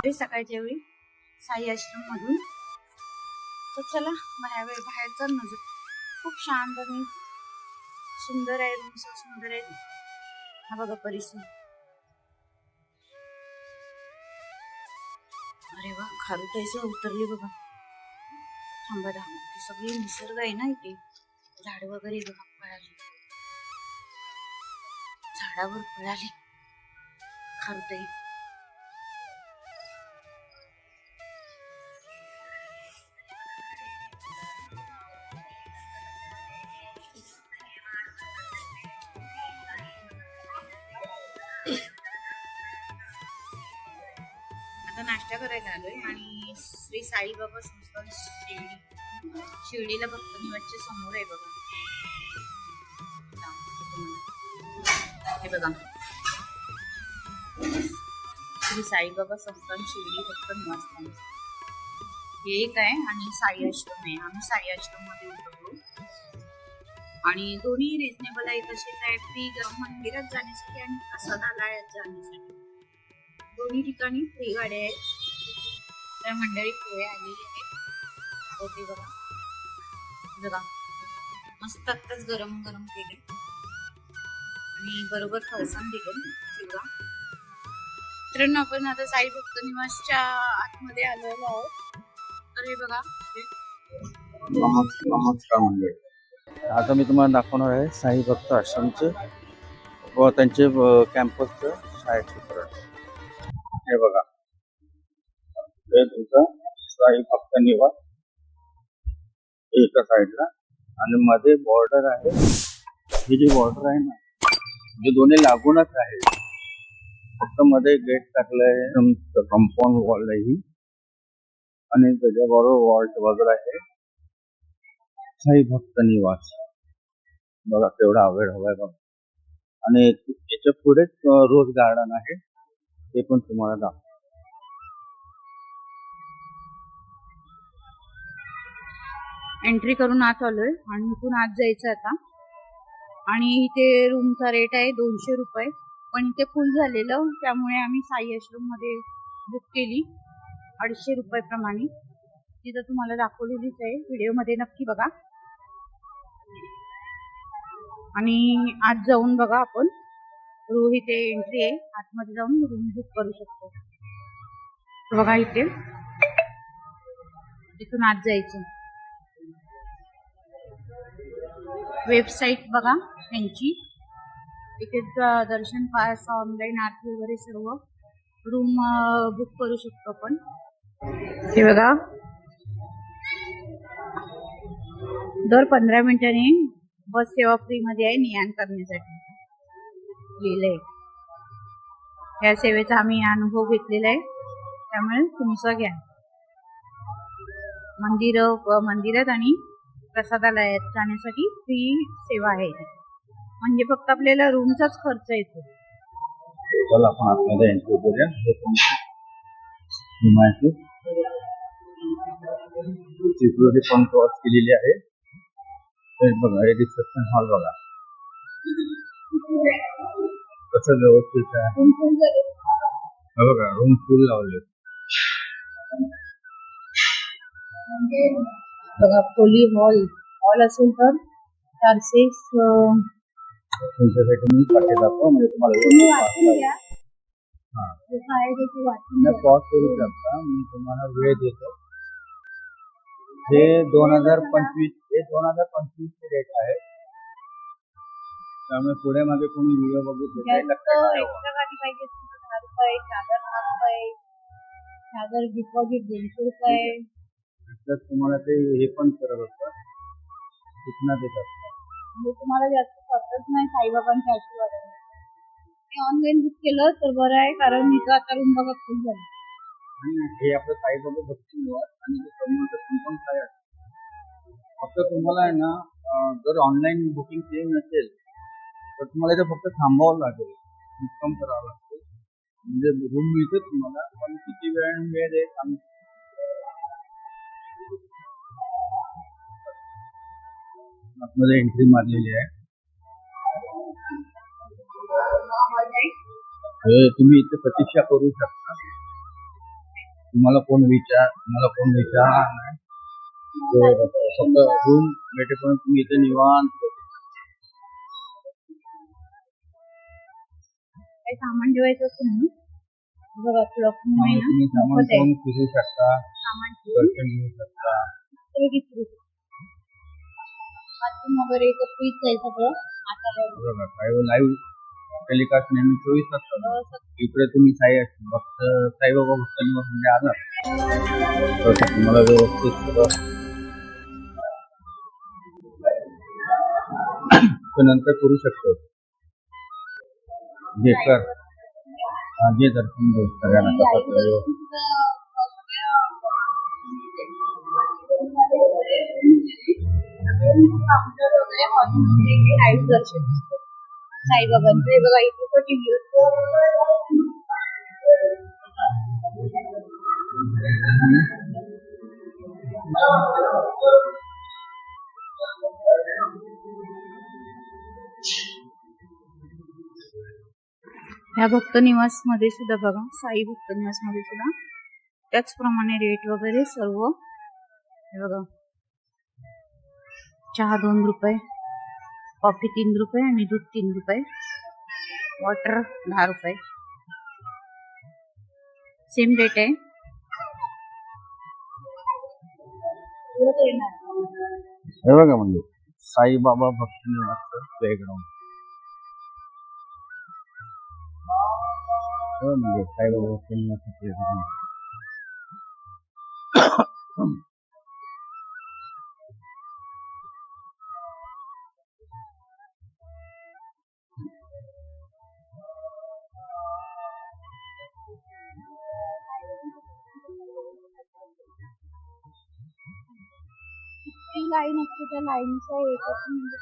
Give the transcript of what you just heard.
निघते सकाळच्या वेळी साई आश्रम मधून. तर चला बाहेर चल ना. खूप शांत आणि सुंदर आहे रूम, सुंदर आहे. हा बघा परिसर. अरे वा, खारुताईचं उतरली बघा. थांबा दाखवते. सगळी निसर्ग आहे ना इथे. झाड वगैरे बघा पळाली, झाडावर पळाली खारुताई. आता नाश्ता करायला आलोय आणि श्री साईबाबा संस्थान शिर्डीला भक्त निवासच्या समोर आहे बघा. हे बघा, श्री साईबाबा संस्थान शिर्डी भक्त निवासस्थान हे एक आहे आणि साई आश्रम आहे. आम्ही साई आश्रम मध्ये उतरलो आणि दोन्ही रिजनेबल आहे. तसेच आहे फ्री मंदिरात जाण्यासाठी आणि प्रसादालयात जाण्यासाठी. दोन्ही ठिकाणी फ्री गाड्या आहेत. त्या मंडळी पुढे आलेली आहेत. होते बघा मस्त आत्ताच गरम गरम केले आणि बरोबर फरसाण दिले चिवडा. मित्रांनो, आपण आता साई भक्त निवासच्या आतमध्ये आलेलो आहोत. तर हे बघा, नमस्कार मंडळी. आता मी तुम्हाला दाखवणार आहे साई भक्त आश्रमचे व त्यांचे कॅम्पसचं छायाचित्रण. हे बघा, हे तुमचं साई भक्त निवास एका साईडला आणि मध्ये बॉर्डर आहे. ही जी बॉर्डर आहे ना, जे दोन्ही लागूनच आहे. फक्त मध्ये गेट टाकलंय, कंपाऊंड वॉल आहे ही आणि त्याच्याबरोबर वॉल बाजूला आहे साई भक्त निवास. बघा केवढा अवेळ हवाय बघा. आणि त्याच्या पुढेच रोज गार्डन आहे, ते पण तुम्हाला दाखव. एंट्री करून आत आलोय आणि इथून आत जायचं आता. आणि इथे रूमचा रेट आहे 200 रुपये. पण इथे फुल झालेलं, त्यामुळे आम्ही साई आश्रम मध्ये बुक केली 250 रुपये प्रमाणे. तिथं तुम्हाला दाखवलेलीच आहे व्हिडिओ मध्ये, नक्की बघा. आणि आत जाऊन बघा, आपण रूम इथे एंट्री आहे, आतमध्ये जाऊन रूम बुक करू शकतो. बघा इथे, इथून आत जायचं. वेबसाईट बघा यांची. इथे दर्शन पास, ऑनलाईन आरती वगैरे सर्व रूम बुक करू शकतो आपण. हे बघा, दर 15 मिनिटांनी बस सेवा फ्री मध्ये आहे ने-आण करण्यासाठी लिहिलंय. या सेवेचा आम्ही अनुभव घेतलेला आहे, त्यामुळे तुमचा घ्या. मंदिरात आणि प्रसादालयात जाण्यासाठी फ्री सेवा आहे. म्हणजे फक्त आपल्याला रूमचाच खर्च येतो. चला आपण आतमध्ये एंट्री करूया. सिक्युरिटी पण क्रॉस केलेली आहे. बघा, हे रिसेप्शन हॉल बघा कसं व्यवस्थित आहे. बघा, रूम फुल लावले बघा. खोली हॉल असेल तर 400 तुमच्यासाठी मी पाठी दाखव, म्हणजे तुम्हाला पॉज करू शकता. मी तुम्हाला वेळ देतो. हे 2025 चे रेट आहे, त्यामुळे पुढे मागे कोणी व्हिडिओ बघितले एक्स्ट्रा गाडी पाहिजे 10 रुपये, चादर 10 रुपये, चादर डिपॉझिट 200 रुपये. तर तुम्हाला ते हे पण करत असतात, सूचना देत असतात. म्हणजे तुम्हाला जास्त खर्चच नाही साईबाबांच्या आशीर्वादाने. ऑनलाईन बुक केलं तर बरं आहे, कारण इथं आता रूम बघा फुल झाली. हे आपलं साईबाबा भक्त निवास आणि कंपाऊंड काय आहे. फक्त तुम्हाला आहे ना, जर ऑनलाईन बुकिंग केली नसेल तर तुम्हाला इथे फक्त थांबावं लागेल, मुक्काम करावं लागेल. म्हणजे रूम मिळते तुम्हाला, पण किती वेळ आहे आतमध्ये एंट्री मारलेली आहे. तुम्ही इथे प्रतीक्षा करू शकता. तुम्हाला कोण विचार फक्त रूम भेटेपर्यंत तुम्ही इथे निवांत काही सामान ठेवायचं असेल ना बघा क्लॉकिंग आहे ना तुम्ही सामान मोफत आहे. ठेवून फिरू शकता, सामान ठेवून दर्शन घेऊ शकता. बाथरूम वगैरे इथं फ्रीज आहे सगळं आता बघा काय लाईव्ह टेलिकास्ट नेहमी 24 तास चालू. इकडे तुम्ही फक्त साईबाबा भक्त निवास म्हणजे आला तर तुम्हाला व्यवस्थित सगळं तो नंतर करू शकतो. घे दर्शन घेऊ सगळ्यांना कसं साईबाबांचं हे बघा इथे तो टीव्ही ह्या भक्त निवास मध्ये सुद्धा बघा साई भक्त निवास मध्ये सुद्धा त्याचप्रमाणे रेट वगैरे सर्व हे बघा चहा 2 रुपये, कॉफी 3 रुपये आणि दूध 3 रुपये, वॉटर 10 रुपये सेम रेट आहे. हे बघा म्हणजे साईबाबा भक्त निवास प्लेग्राउंड म्हणजे साईबाबा भक्त निवास प्लेग्राउंड. लाईन असते त्या लाईनच्या एकच म्हणजे